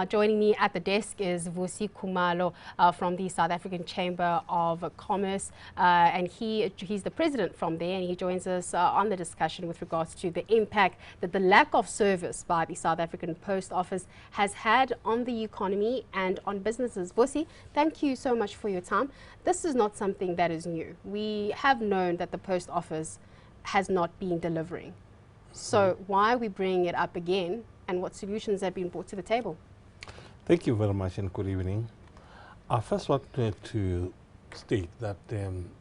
Joining me at the desk is Vusi Khumalo from the South African Chamber of Commerce, and he's the president from there, and he joins us on the discussion with regards to the impact that the lack of service by the South African Post Office has had on the economy and on businesses. Vusi, thank you so much for your time. This is not something that is new. We have known that the Post Office has not been delivering. So why are we bringing it up again, and what solutions have been brought to the table? Thank you very much and good evening. I first want to state that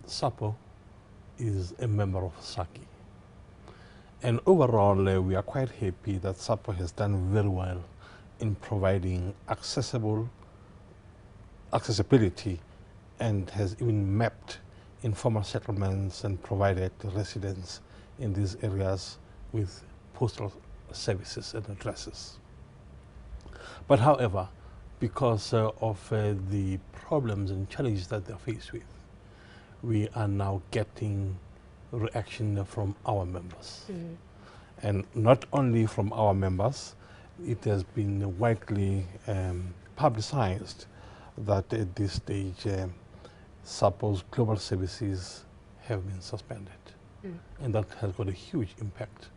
SAPO is a member of SACCI. And overall, we are quite happy that SAPO has done very well in providing accessibility and has even mapped informal settlements and provided residents in these areas with postal services and addresses. But however, because of the problems and challenges that they're faced with, we are now getting reaction from our members. And not only from our members, it has been widely publicized that at this stage, SAPO's global services have been suspended. And that has got a huge impact,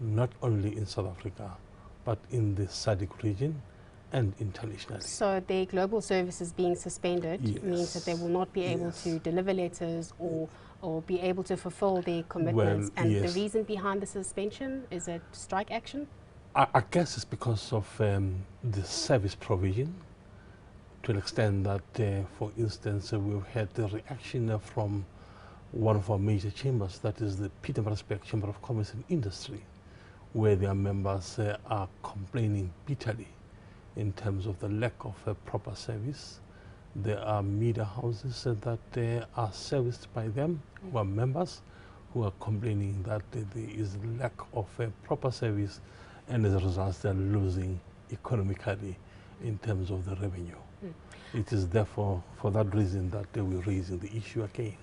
not only in South Africa, but in the SADC region and internationally. So the global services being suspended means that they will not be able to deliver letters or be able to fulfill their commitments. And the reason behind the suspension, is it strike action? I guess it's because of the service provision, to an extent that, for instance, we've had the reaction from one of our major chambers, that is the Pietermaritzburg Chamber of Commerce and Industry, where their members are complaining bitterly in terms of the lack of proper service. There are media houses that are serviced by them, who are members, who are complaining that there is lack of proper service, and as a result they are losing economically in terms of the revenue. It is therefore for that reason that we're raising the issue again.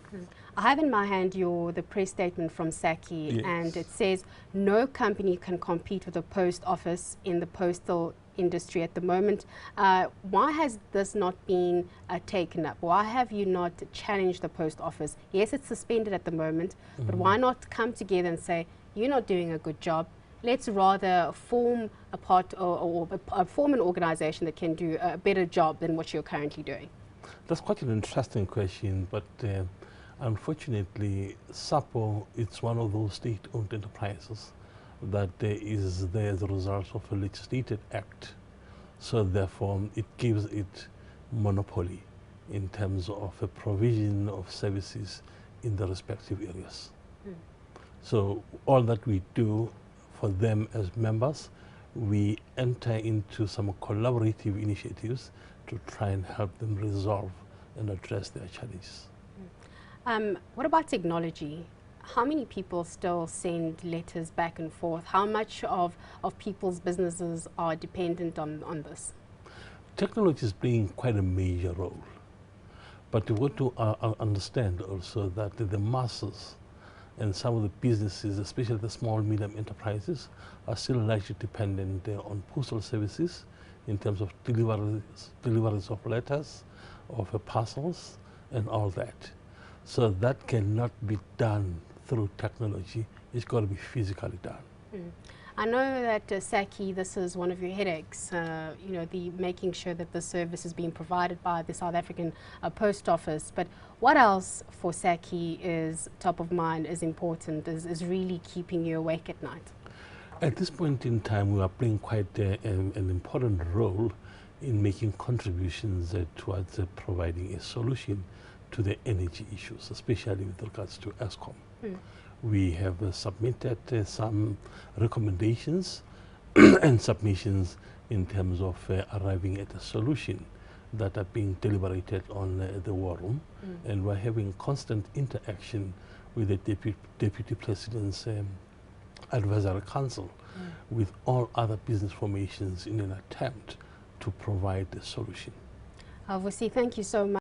I have in my hand the press statement from SACCI, and it says no company can compete with the post office in the postal industry at the moment. Why has this not been taken up? Why have you not challenged the post office? Yes, it's suspended at the moment, but why not come together and say, you're not doing a good job, let's rather form a part or form an organization that can do a better job than what you're currently doing? That's quite an interesting question, but unfortunately SAPO, it's one of those state-owned enterprises that is there as a result of a legislated act. So therefore it gives it monopoly in terms of a provision of services in the respective areas. So all that we do for them as members, we enter into some collaborative initiatives to try and help them resolve and address their challenges. What about technology? How many people still send letters back and forth? How much of people's businesses are dependent on this? Technology is playing quite a major role. But we want to understand also that the masses and some of the businesses, especially the small, medium enterprises, are still largely dependent on postal services in terms of deliveries of letters, of parcels, and all that. So that cannot be done through technology. It's got to be physically done. I know that SACCI, this is one of your headaches, you know, the making sure that the service is being provided by the South African Post Office. But what else for SACCI is top of mind, is important, is really keeping you awake at night? At this point in time, we are playing quite an important role in making contributions towards providing a solution to the energy issues, especially with regards to ESCOM. We have submitted some recommendations and submissions in terms of arriving at a solution that are being deliberated on the War Room, and we're having constant interaction with the Deputy President's Advisory Council with all other business formations in an attempt to provide a solution. Vusi, thank you so much.